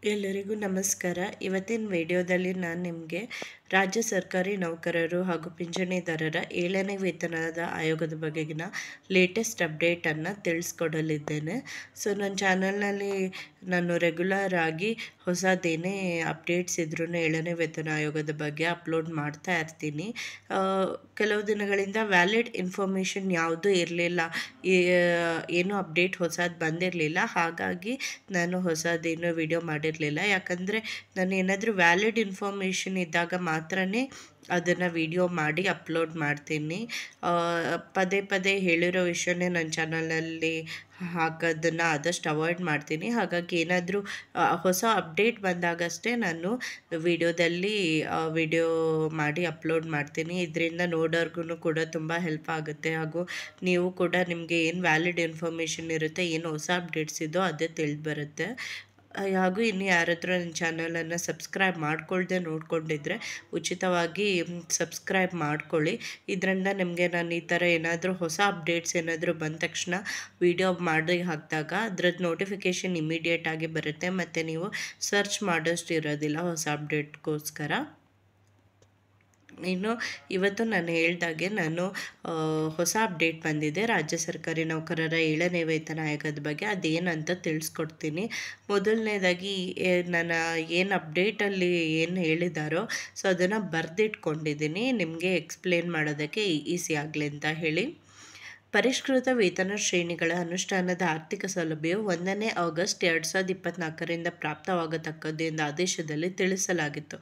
ಎಲ್ಲರಿಗೂ ನಮಸ್ಕಾರ. ಇವತ್ತಿನ ವಿಡಿಯೋದಲ್ಲಿ ನಾನು ನಿಮಗೆ ರಾಜ್ಯ ಸರ್ಕಾರಿ ನೌಕರರು ಹಾಗೂ ಪಿಂಚಣಿದಾರರ 7ನೇ ವೇತನದ ಆಯೋಗದ ಬಗೆಗಿನ ಲೇಟೆಸ್ಟ್ ಅಪ್ಡೇಟನ್ನು ತಿಳಿಸ್ಕೊಡಲಿದ್ದೇನೆ. ಸೊ ನನ್ನ ಚಾನಲ್ನಲ್ಲಿ ನಾನು ರೆಗ್ಯುಲರ್ ಆಗಿ ಹೊಸದೇನೇ ಅಪ್ಡೇಟ್ಸ್ ಇದ್ರೂ 7ನೇ ವೇತನ ಆಯೋಗದ ಬಗ್ಗೆ ಅಪ್ಲೋಡ್ ಮಾಡ್ತಾ ಇರ್ತೀನಿ. ಕೆಲವು ದಿನಗಳಿಂದ ವ್ಯಾಲಿಡ್ ಇನ್ಫಾರ್ಮೇಷನ್ ಯಾವುದೂ ಇರಲಿಲ್ಲ, ಏನೂ ಅಪ್ಡೇಟ್ ಹೊಸದು ಬಂದಿರಲಿಲ್ಲ. ಹಾಗಾಗಿ ನಾನು ಹೊಸದೇನು ವಿಡಿಯೋ ಮಾಡಿರಲಿಲ್ಲ. ಯಾಕಂದರೆ ನಾನು ಏನಾದರೂ ವ್ಯಾಲಿಡ್ ಇನ್ಫಾರ್ಮೇಷನ್ ಇದ್ದಾಗ ಮಾತ್ರನೇ ಅದನ್ನು ವಿಡಿಯೋ ಮಾಡಿ ಅಪ್ಲೋಡ್ ಮಾಡ್ತೀನಿ. ಪದೇ ಪದೇ ಹೇಳಿರೋ ವಿಷಯನೇ ನನ್ನ ಚಾನಲಲ್ಲಿ ಹಾಕೋದನ್ನು ಆದಷ್ಟು ಅವಾಯ್ಡ್ ಮಾಡ್ತೀನಿ. ಹಾಗಾಗಿ ಏನಾದರೂ ಹೊಸ ಅಪ್ಡೇಟ್ ಬಂದಾಗಷ್ಟೇ ನಾನು ವಿಡಿಯೋ ಮಾಡಿ ಅಪ್ಲೋಡ್ ಮಾಡ್ತೀನಿ. ಇದರಿಂದ ನೋಡೋರ್ಗು ಕೂಡ ತುಂಬ ಹೆಲ್ಪ್ ಆಗುತ್ತೆ. ಹಾಗೂ ನೀವು ಕೂಡ ನಿಮಗೆ ಏನು ವ್ಯಾಲಿಡ್ ಇನ್ಫಾರ್ಮೇಷನ್ ಇರುತ್ತೆ, ಏನು ಹೊಸ ಅಪ್ಡೇಟ್ಸ್ ಇದೋ ಅದೇ ತಿಳಿದು ಬರುತ್ತೆ. ಹಾಗೂ ಇನ್ನು ಯಾರಾದರೂ ನನ್ನ ಚಾನಲನ್ನು ಸಬ್ಸ್ಕ್ರೈಬ್ ಮಾಡ್ಕೊಳ್ದೆ ನೋಡ್ಕೊಂಡಿದ್ರೆ ಉಚಿತವಾಗಿ ಸಬ್ಸ್ಕ್ರೈಬ್ ಮಾಡ್ಕೊಳ್ಳಿ. ಇದರಿಂದ ನಿಮಗೆ ನಾನು ಈ ಥರ ಏನಾದರೂ ಹೊಸ ಅಪ್ಡೇಟ್ಸ್ ಏನಾದರೂ ಬಂದ ತಕ್ಷಣ ವಿಡಿಯೋ ಮಾಡಿ ಹಾಕಿದಾಗ ಅದ್ರದ್ದು ನೋಟಿಫಿಕೇಷನ್ ಇಮಿಡಿಯೇಟಾಗಿ ಬರುತ್ತೆ ಮತ್ತು ನೀವು ಸರ್ಚ್ ಮಾಡೋಷ್ಟು ಇರೋದಿಲ್ಲ ಹೊಸ ಅಪ್ಡೇಟ್ಗೋಸ್ಕರ. ಇನ್ನು ಇವತ್ತು ನಾನು ಹೇಳ್ದಾಗೆ ಹೊಸ ಅಪ್ಡೇಟ್ ಬಂದಿದೆ ರಾಜ್ಯ ಸರ್ಕಾರಿ ನೌಕರರ 7ನೇ ವೇತನ ಆಯೋಗದ ಬಗ್ಗೆ. ಅದೇನಂತ ತಿಳಿಸ್ಕೊಡ್ತೀನಿ. ಮೊದಲನೇದಾಗಿ ನಾನು ಏನು ಅಪ್ಡೇಟಲ್ಲಿ ಏನು ಹೇಳಿದಾರೋ ಸೊ ಅದನ್ನು ಬರೆದಿಟ್ಕೊಂಡಿದ್ದೀನಿ, ನಿಮಗೆ ಎಕ್ಸ್ಪ್ಲೇನ್ ಮಾಡೋದಕ್ಕೆ ಈಸಿ ಆಗಲಿ ಅಂತ ಹೇಳಿ. ಪರಿಷ್ಕೃತ ವೇತನ ಶ್ರೇಣಿಗಳ ಅನುಷ್ಠಾನದ ಆರ್ಥಿಕ ಸೌಲಭ್ಯವು 1ನೇ ಆಗಸ್ಟ್ 2024ರಿಂದ ಪ್ರಾಪ್ತವಾಗತಕ್ಕದ್ದು ಎಂದು ಆದೇಶದಲ್ಲಿ ತಿಳಿಸಲಾಗಿತ್ತು.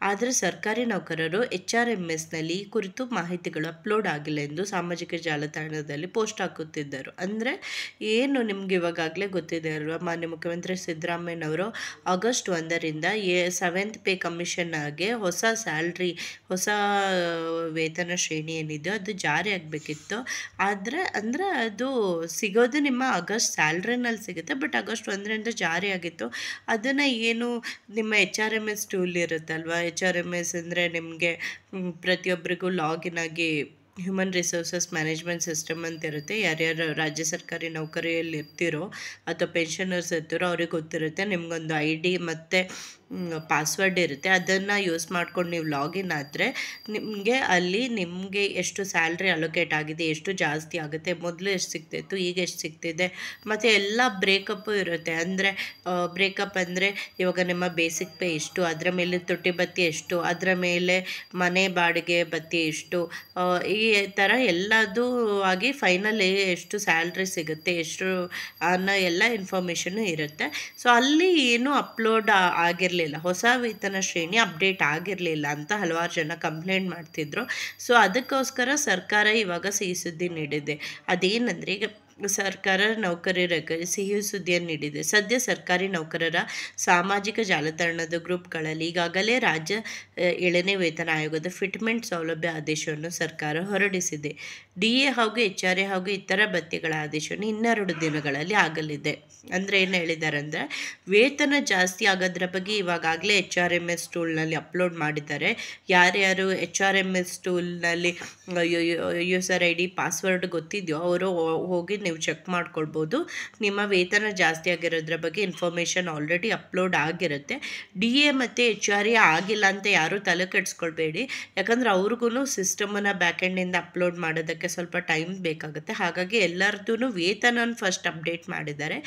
ಆದರೆ ಸರ್ಕಾರಿ ನೌಕರರು HRMSನಲ್ಲಿ ಈ ಕುರಿತು ಮಾಹಿತಿಗಳು ಅಪ್ಲೋಡ್ ಆಗಿಲ್ಲ ಎಂದು ಸಾಮಾಜಿಕ ಜಾಲತಾಣದಲ್ಲಿ ಪೋಸ್ಟ್ ಹಾಕುತ್ತಿದ್ದರು. ಅಂದರೆ ಏನು ನಿಮ್ಗೆ ಇವಾಗಲೇ ಗೊತ್ತಿದೆ ಅಲ್ವಾ, ಮಾನ್ಯ ಮುಖ್ಯಮಂತ್ರಿ ಸಿದ್ದರಾಮಯ್ಯನವರು ಆಗಸ್ಟ್ 1ರಿಂದ 7th ಪೇ ಕಮಿಷನ್ಗೆ ಹೊಸ ಸ್ಯಾಲ್ರಿ, ಹೊಸ ವೇತನ ಶ್ರೇಣಿ ಏನಿದೆಯೋ ಅದು ಜಾರಿ ಆಗಬೇಕಿತ್ತು. ಆದರೆ ಅದು ಸಿಗೋದು ನಿಮ್ಮ ಆಗಸ್ಟ್ ಸ್ಯಾಲ್ರಿನಲ್ಲಿ ಸಿಗುತ್ತೆ. ಬಟ್ ಆಗಸ್ಟ್ 1ರಿಂದ ಜಾರಿ ಆಗಿತ್ತು. ಅದನ್ನು ಏನು ನಿಮ್ಮ HRMS ಟೂಲ್ ಇರುತ್ತಲ್ವ, HRMS ಅಂದರೆ ನಿಮಗೆ ಪ್ರತಿಯೊಬ್ಬರಿಗೂ ಲಾಗಿನ್ ಆಗಿ ಹ್ಯೂಮನ್ ರಿಸೋರ್ಸಸ್ ಮ್ಯಾನೇಜ್ಮೆಂಟ್ ಸಿಸ್ಟಮ್ ಅಂತ ಇರುತ್ತೆ. ಯಾರ್ಯಾರು ರಾಜ್ಯ ಸರ್ಕಾರಿ ನೌಕರಿಯಲ್ಲಿ ಇರ್ತಿರೋ ಅಥವಾ ಪೆನ್ಷನರ್ಸ್ ಇರ್ತಿರೋ ಅವ್ರಿಗೆ ಗೊತ್ತಿರುತ್ತೆ. ನಿಮಗೊಂದು ID ಮತ್ತು ಪಾಸ್ವರ್ಡ್ ಇರುತ್ತೆ. ಅದನ್ನು ಯೂಸ್ ಮಾಡ್ಕೊಂಡು ನೀವು ಲಾಗಿನ್ ಆದರೆ ನಿಮಗೆ ಎಷ್ಟು ಸ್ಯಾಲ್ರಿ ಅಲೋಕೇಟ್ ಆಗಿದೆ, ಎಷ್ಟು ಜಾಸ್ತಿ ಆಗುತ್ತೆ, ಮೊದಲು ಎಷ್ಟು ಸಿಗ್ತಿತ್ತು, ಈಗ ಎಷ್ಟು ಸಿಗ್ತಿದೆ, ಮತ್ತು ಎಲ್ಲ ಬ್ರೇಕಪ್ಪು ಇರುತ್ತೆ. ಅಂದರೆ ಬ್ರೇಕಪ್ ಅಂದರೆ ಇವಾಗ ನಿಮ್ಮ ಬೇಸಿಕ್ ಪೇ ಎಷ್ಟು, ಅದರ ಮೇಲೆ ತುಟ್ಟಿ ಭತ್ಯೆ ಎಷ್ಟು, ಅದರ ಮೇಲೆ ಮನೆ ಬಾಡಿಗೆ ಭತ್ಯೆ ಎಷ್ಟು, ಈ ಥರ ಎಲ್ಲದೂ ಆಗಿ ಫೈನಲ್ ಎಷ್ಟು ಸ್ಯಾಲ್ರಿ ಸಿಗುತ್ತೆ, ಎಷ್ಟು ಅನ್ನೋ ಎಲ್ಲ ಇನ್ಫಾರ್ಮೇಷನ್ನು ಇರುತ್ತೆ. ಸೊ ಅಲ್ಲಿ ಏನೂ ಅಪ್ಲೋಡ್ ಆಗಿರಲಿಲ್ಲ, ಹೊಸ ವೇತನ ಶ್ರೇಣಿ ಅಪ್ಡೇಟ್ ಆಗಿರಲಿಲ್ಲ ಅಂತ ಹಲವಾರು ಜನ ಕಂಪ್ಲೇಂಟ್ ಮಾಡ್ತಿದ್ರು. ಸೊ ಅದಕ್ಕೋಸ್ಕರ ಸರ್ಕಾರ ಇವಾಗ ಸಿಹಿ ಸುದ್ದಿ ನೀಡಿದೆ. ಅದೇನೆಂದರೆ, ಈಗ ಸರ್ಕಾರ ನೌಕರರಿಗೆ ಸಿಹಿ ಸುದ್ದಿಯನ್ನು ನೀಡಿದೆ. ಸದ್ಯ ಸರ್ಕಾರಿ ನೌಕರರ ಸಾಮಾಜಿಕ ಜಾಲತಾಣದ ಗ್ರೂಪ್ಗಳಲ್ಲಿ ಈಗಾಗಲೇ ರಾಜ್ಯ 7ನೇ ವೇತನ ಆಯೋಗದ ಫಿಟ್ಮೆಂಟ್ ಸೌಲಭ್ಯ ಆದೇಶವನ್ನು ಸರ್ಕಾರ ಹೊರಡಿಸಿದೆ. DA ಹಾಗೂ HRA ಹಾಗೂ ಇತರ ಭತ್ಯೆಗಳ ಆದೇಶವನ್ನು 12 ದಿನಗಳಲ್ಲಿ ಆಗಲಿದೆ. ಅಂದರೆ ಏನು ಹೇಳಿದ್ದಾರೆ ಅಂದರೆ, ವೇತನ ಜಾಸ್ತಿ ಆಗೋದ್ರ ಬಗ್ಗೆ ಇವಾಗಲೇ HRMS ಟೂಲ್ನಲ್ಲಿ ಅಪ್ಲೋಡ್ ಮಾಡಿದ್ದಾರೆ. ಯಾರ್ಯಾರು HRMS ಟೂಲ್ನಲ್ಲಿ ಯೂಸರ್ ID ಪಾಸ್ವರ್ಡ್ ಗೊತ್ತಿದೆಯೋ ಅವರು ಹೋಗಿ ನೀವು ಚೆಕ್ ಮಾಡ್ಕೊಳ್ಬೋದು. ನಿಮ್ಮ ವೇತನ ಜಾಸ್ತಿ ಆಗಿರೋದ್ರ ಬಗ್ಗೆ ಇನ್ಫಾರ್ಮೇಷನ್ ಆಲ್ರೆಡಿ ಅಪ್ಲೋಡ್ ಆಗಿರುತ್ತೆ. DA ಮತ್ತು HRA ಆಗಿಲ್ಲ ಅಂತ ಯಾರೂ ತಲೆ ಕೆಡಿಸ್ಕೊಳ್ಬೇಡಿ. ಯಾಕಂದರೆ ಅವ್ರಿಗೂ ಸಿಸ್ಟಮನ್ನು ಬ್ಯಾಕೆಂಡಿಂದ ಅಪ್ಲೋಡ್ ಮಾಡೋದಕ್ಕೆ ಸ್ವಲ್ಪ ಟೈಮ್ ಬೇಕಾಗುತ್ತೆ. ಹಾಗಾಗಿ ಎಲ್ಲರದ್ದು ವೇತನ ಫಸ್ಟ್ ಅಪ್ಡೇಟ್ ಮಾಡಿದ್ದಾರೆ.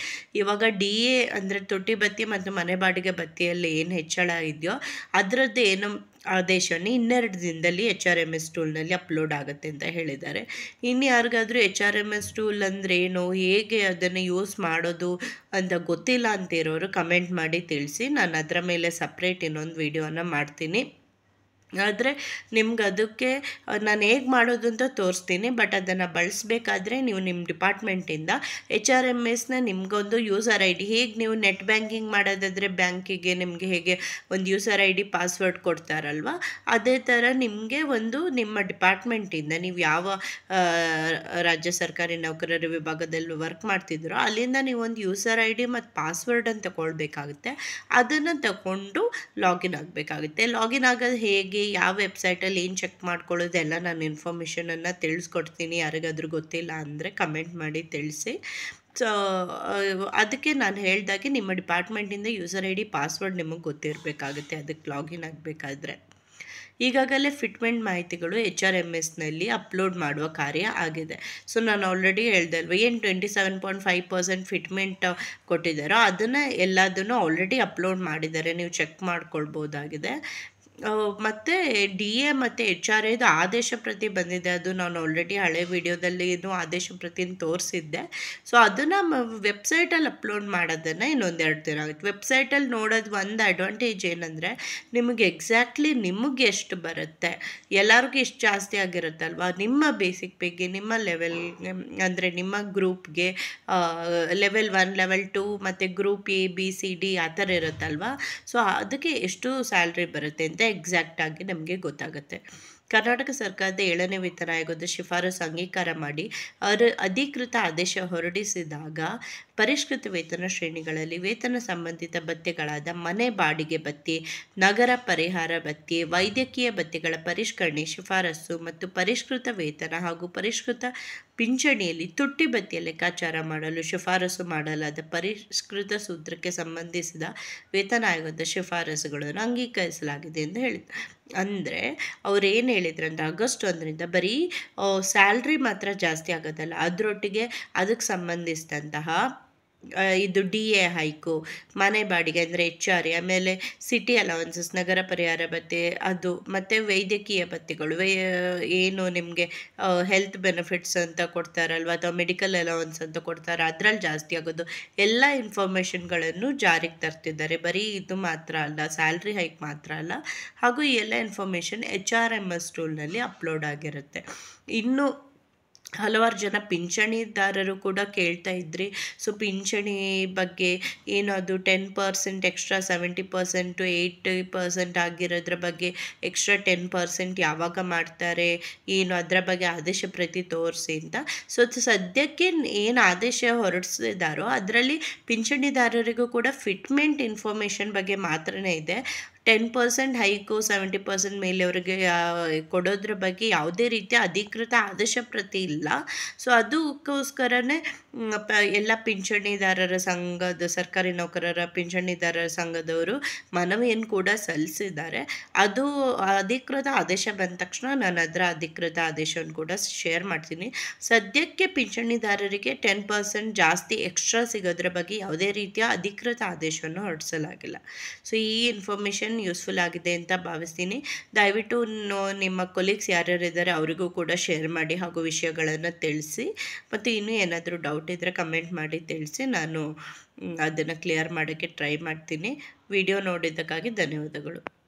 ಇವಾಗ DA ಅಂದರೆ ತುಟ್ಟಿ ಭತ್ಯೆ ಮತ್ತು ಮನೆ ಬಾಡಿಗೆ ಭತ್ಯೆಯಲ್ಲಿ ಏನು ಹೆಚ್ಚಳ ಇದೆಯೋ ಅದರದ್ದು ಏನು ಆದೇಶವನ್ನು 12 ದಿನದಲ್ಲಿ HRMS ಟೂಲ್ನಲ್ಲಿ ಅಪ್ಲೋಡ್ ಆಗುತ್ತೆ ಅಂತ ಹೇಳಿದ್ದಾರೆ. ಇನ್ನು ಯಾರಿಗಾದರೂ HRMS ಟೂಲ್ ಅಂದರೆ ಏನು, ಹೇಗೆ ಅದನ್ನು ಯೂಸ್ ಮಾಡೋದು ಅಂತ ಗೊತ್ತಿಲ್ಲ ಅಂತಿರೋರು ಕಮೆಂಟ್ ಮಾಡಿ ತಿಳಿಸಿ. ನಾನು ಅದರ ಮೇಲೆ ಸಪ್ರೇಟ್ ಇನ್ನೊಂದು ವಿಡಿಯೋನ ಮಾಡ್ತೀನಿ. ಆದರೆ ನಿಮ್ಗೆ ಅದಕ್ಕೆ ನಾನು ಹೇಗೆ ಮಾಡೋದು ಅಂತ ತೋರಿಸ್ತೀನಿ. ಬಟ್ ಅದನ್ನು ಬಳಸಬೇಕಾದ್ರೆ ನೀವು ನಿಮ್ಮ ಡಿಪಾರ್ಟ್ಮೆಂಟಿಂದ HRMSನ ನಿಮಗೊಂದು ಯೂಸರ್ ID, ಹೇಗೆ ನೀವು ನೆಟ್ ಬ್ಯಾಂಕಿಂಗ್ ಮಾಡೋದಾದರೆ ಬ್ಯಾಂಕಿಗೆ ನಿಮಗೆ ಹೇಗೆ ಒಂದು ಯೂಸರ್ ID ಪಾಸ್ವರ್ಡ್ ಕೊಡ್ತಾರಲ್ವ, ಅದೇ ಥರ ನಿಮಗೆ ಒಂದು ನಿಮ್ಮ ಡಿಪಾರ್ಟ್ಮೆಂಟಿಂದ ನೀವು ಯಾವ ರಾಜ್ಯ ಸರ್ಕಾರಿ ನೌಕರರ ವಿಭಾಗದಲ್ಲಿ ವರ್ಕ್ ಮಾಡ್ತಿದ್ರೋ ಅಲ್ಲಿಂದ ನೀವೊಂದು ಯೂಸರ್ ID ಮತ್ತು ಪಾಸ್ವರ್ಡನ್ನು ತಗೊಳ್ಬೇಕಾಗುತ್ತೆ. ಅದನ್ನು ತಗೊಂಡು ಲಾಗಿನ್ ಆಗಬೇಕಾಗುತ್ತೆ. ಲಾಗಿನ್ ಆಗೋದು ಹೇಗೆ, ಯಾವ ವೆಬ್ಸೈಟಲ್ಲಿ ಏನು ಚೆಕ್ ಮಾಡ್ಕೊಳ್ಳೋದೆಲ್ಲ ನಾನು ಇನ್ಫಾರ್ಮೇಷನನ್ನು ತಿಳಿಸ್ಕೊಡ್ತೀನಿ. ಯಾರಿಗಾದ್ರೂ ಗೊತ್ತಿಲ್ಲ ಅಂದರೆ ಕಮೆಂಟ್ ಮಾಡಿ ತಿಳಿಸಿ. ಸೊ ಅದಕ್ಕೆ ನಾನು ಹೇಳ್ದಾಗೆ ನಿಮ್ಮ ಡಿಪಾರ್ಟ್ಮೆಂಟಿಂದ ಯೂಸರ್ ಐ ಡಿ ಪಾಸ್ವರ್ಡ್ ನಿಮಗೆ ಗೊತ್ತಿರಬೇಕಾಗುತ್ತೆ ಅದಕ್ಕೆ ಲಾಗಿನ್ ಆಗಬೇಕಾದ್ರೆ. ಈಗಾಗಲೇ ಫಿಟ್ಮೆಂಟ್ ಮಾಹಿತಿಗಳು HRMSನಲ್ಲಿ ಅಪ್ಲೋಡ್ ಮಾಡುವ ಕಾರ್ಯ ಆಗಿದೆ. ಸೊ ನಾನು ಆಲ್ರೆಡಿ ಹೇಳ್ದೆ ಅಲ್ವ, ಏನು 27.5% ಫಿಟ್ಮೆಂಟ್ ಕೊಟ್ಟಿದ್ದಾರೋ ಅದನ್ನು ಎಲ್ಲದನ್ನು ಆಲ್ರೆಡಿ ಅಪ್ಲೋಡ್ ಮಾಡಿದ್ದಾರೆ, ನೀವು ಚೆಕ್ ಮಾಡ್ಕೊಳ್ಬೋದಾಗಿದೆ. ಮತ್ತು DA ಮತ್ತು HRAದು ಆದೇಶ ಪ್ರತಿ ಬಂದಿದೆ, ಅದು ನಾನು ಆಲ್ರೆಡಿ ಹಳೆ ವಿಡಿಯೋದಲ್ಲಿ ಆದೇಶ ಪ್ರತಿನ ತೋರಿಸಿದ್ದೆ. ಸೊ ಅದನ್ನು ವೆಬ್ಸೈಟಲ್ಲಿ ಅಪ್ಲೋಡ್ ಮಾಡೋದನ್ನು ಇನ್ನೊಂದೆರಡು ದಿನ ಆಗುತ್ತೆ. ವೆಬ್ಸೈಟಲ್ಲಿ ನೋಡೋದು ಒಂದು ಅಡ್ವಾಂಟೇಜ್ ಏನಂದರೆ ನಿಮಗೆ ಎಕ್ಸಾಕ್ಟ್ಲಿ ನಿಮಗೆ ಎಷ್ಟು ಬರುತ್ತೆ, ಎಲ್ಲರಿಗೂ ಎಷ್ಟು ಜಾಸ್ತಿ ಆಗಿರುತ್ತಲ್ವ, ನಿಮ್ಮ ಬೇಸಿಕ್ ಪೇಗೆ, ನಿಮ್ಮ ಲೆವೆಲ್ಗೆ, ಅಂದರೆ ನಿಮ್ಮ ಗ್ರೂಪ್ಗೆ ಲೆವೆಲ್ 1, ಲೆವೆಲ್ 2 ಮತ್ತು ಗ್ರೂಪ್ ABCD ಆ ಥರ ಇರುತ್ತಲ್ವ. ಸೊ ಅದಕ್ಕೆ ಎಷ್ಟು ಸ್ಯಾಲ್ರಿ ಬರುತ್ತೆ ಅಂತ ಎಕ್ಸಾಕ್ಟಾಗಿ ನಮಗೆ ಗೊತ್ತಾಗುತ್ತೆ. ಕರ್ನಾಟಕ ಸರ್ಕಾರದ 7ನೇ ವೇತನ ಆಯೋಗದ ಶಿಫಾರಸು ಅಂಗೀಕಾರ ಮಾಡಿ ಅಧಿಕೃತ ಆದೇಶ ಹೊರಡಿಸಿದಾಗ ಪರಿಷ್ಕೃತ ವೇತನ ಶ್ರೇಣಿಗಳಲ್ಲಿ ವೇತನ ಸಂಬಂಧಿತ ಭತ್ಯೆಗಳಾದ ಮನೆ ಬಾಡಿಗೆ ಭತ್ಯೆ, ನಗರ ಪರಿಹಾರ ಭತ್ಯೆ, ವೈದ್ಯಕೀಯ ಭತ್ಯೆಗಳ ಪರಿಷ್ಕರಣೆ ಶಿಫಾರಸು ಮತ್ತು ಪರಿಷ್ಕೃತ ವೇತನ ಹಾಗೂ ಪರಿಷ್ಕೃತ ಪಿಂಚಣಿಯಲ್ಲಿ ತುಟ್ಟಿ ಭತ್ಯೆ ಲೆಕ್ಕಾಚಾರ ಮಾಡಲು ಶಿಫಾರಸು ಮಾಡಲಾದ ಪರಿಷ್ಕೃತ ಸೂತ್ರಕ್ಕೆ ಸಂಬಂಧಿಸಿದ ವೇತನ ಆಯೋಗದ ಶಿಫಾರಸುಗಳನ್ನು ಅಂಗೀಕರಿಸಲಾಗಿದೆ ಎಂದು ಹೇಳಿದರು. ಅಂದರೆ ಅವ್ರು ಏನು ಹೇಳಿದ್ರು ಅಂದರೆ ಆಗಸ್ಟ್ 1ರಿಂದ ಬರೀ ಸ್ಯಾಲ್ರಿ ಮಾತ್ರ ಜಾಸ್ತಿ ಆಗೋದಲ್ಲ, ಅದರೊಟ್ಟಿಗೆ ಅದಕ್ಕೆ ಸಂಬಂಧಿಸಿದಂತಹ ಇದು DA ಹೈಕು, ಮನೆ ಬಾಡಿಗೆ ಅಂದರೆ HRA, ಆಮೇಲೆ ಸಿಟಿ ಅಲವೆನ್ಸಸ್, ನಗರ ಪರಿಹಾರ ಭತ್ಯೆ ಅದು, ಮತ್ತು ವೈದ್ಯಕೀಯ ಭತ್ಯೆಗಳು, ಏನು ನಿಮಗೆ ಹೆಲ್ತ್ ಬೆನಿಫಿಟ್ಸ್ ಅಂತ ಕೊಡ್ತಾರಲ್ವ ಅಥವಾ ಮೆಡಿಕಲ್ ಅಲವೆನ್ಸ್ ಅಂತ ಕೊಡ್ತಾರೆ, ಅದರಲ್ಲಿ ಜಾಸ್ತಿ ಆಗೋದು ಎಲ್ಲ ಇನ್ಫಾರ್ಮೇಷನ್ಗಳನ್ನು ಜಾರಿಗೆ ತರ್ತಿದ್ದಾರೆ. ಬರೀ ಇದು ಮಾತ್ರ ಅಲ್ಲ, ಸ್ಯಾಲ್ರಿ ಹೈಕ್ ಮಾತ್ರ ಅಲ್ಲ, ಹಾಗೂ ಈ ಎಲ್ಲ ಇನ್ಫಾರ್ಮೇಷನ್ HRMS ಟೂಲ್ನಲ್ಲಿ ಅಪ್ಲೋಡ್ ಆಗಿರುತ್ತೆ. ಇನ್ನು ಹಲವಾರು ಜನ ಪಿಂಚಣಿದಾರರು ಕೂಡ ಕೇಳ್ತಾ ಇದ್ರಿ. ಸೊ ಪಿಂಚಣಿ ಬಗ್ಗೆ ಏನು ಅದು 10% ಎಕ್ಸ್ಟ್ರಾ 70% 80% ಆಗಿರೋದ್ರ ಬಗ್ಗೆ ಎಕ್ಸ್ಟ್ರಾ 10% ಯಾವಾಗ ಮಾಡ್ತಾರೆ, ಏನು ಅದರ ಬಗ್ಗೆ ಆದೇಶ ಪ್ರತಿ ತೋರಿಸಿ ಅಂತ. ಸೊ ಸದ್ಯಕ್ಕೆ ಏನು ಆದೇಶ ಹೊರಡಿಸಿದಾರೋ ಅದರಲ್ಲಿ ಪಿಂಚಣಿದಾರರಿಗೂ ಕೂಡ ಫಿಟ್ಮೆಂಟ್ ಇನ್ಫಾರ್ಮೇಷನ್ ಬಗ್ಗೆ ಮಾತ್ರನೇ ಇದೆ. 10% ಹೈಕು 70% ಮೇಲೆಯವರಿಗೆ ಕೊಡೋದ್ರ ಬಗ್ಗೆ ಯಾವುದೇ ರೀತಿಯ ಅಧಿಕೃತ ಆದೇಶ ಪ್ರತಿ ಇಲ್ಲ. ಸೊ ಅದಕ್ಕೋಸ್ಕರನೇ ಎಲ್ಲ ಪಿಂಚಣಿದಾರರ ಸಂಘದ, ಸರ್ಕಾರಿ ನೌಕರರ ಪಿಂಚಣಿದಾರರ ಸಂಘದವರು ಮನವಿಯನ್ನು ಕೂಡ ಸಲ್ಲಿಸಿದ್ದಾರೆ. ಅದು ಅಧಿಕೃತ ಆದೇಶ ಬಂದ ತಕ್ಷಣ ನಾನು ಅದರ ಅಧಿಕೃತ ಆದೇಶವನ್ನು ಕೂಡ ಶೇರ್ ಮಾಡ್ತೀನಿ. ಸದ್ಯಕ್ಕೆ ಪಿಂಚಣಿದಾರರಿಗೆ 10% ಜಾಸ್ತಿ ಎಕ್ಸ್ಟ್ರಾ ಸಿಗೋದ್ರ ಬಗ್ಗೆ ಯಾವುದೇ ರೀತಿಯ ಅಧಿಕೃತ ಆದೇಶವನ್ನು ಹೊರಡಿಸಲಾಗಿಲ್ಲ. ಸೊ ಈ ಇನ್ಫಾರ್ಮೇಷನ್ ಯೂಸ್ಫುಲ್ ಆಗಿದೆ ಅಂತ ಭಾವಿಸ್ತೀನಿ. ದಯವಿಟ್ಟು ನಿಮ್ಮ ಕೊಲೀಗ್ಸ್ ಯಾರ್ಯಾರು ಇದ್ದಾರೆ ಅವರಿಗೂ ಕೂಡ ಶೇರ್ ಮಾಡಿ ಹಾಗೂ ವಿಷಯಗಳನ್ನು ತಿಳಿಸಿ. ಮತ್ತು ಇನ್ನೂ ಏನಾದರೂ ಡೌಟ್ ಇದ್ದರೆ ಕಮೆಂಟ್ ಮಾಡಿ ತಿಳಿಸಿ, ನಾನು ಅದನ್ನು ಕ್ಲಿಯರ್ ಮಾಡೋಕ್ಕೆ ಟ್ರೈ ಮಾಡ್ತೀನಿ. ವಿಡಿಯೋ ನೋಡಿದ್ದಕ್ಕಾಗಿ ಧನ್ಯವಾದಗಳು.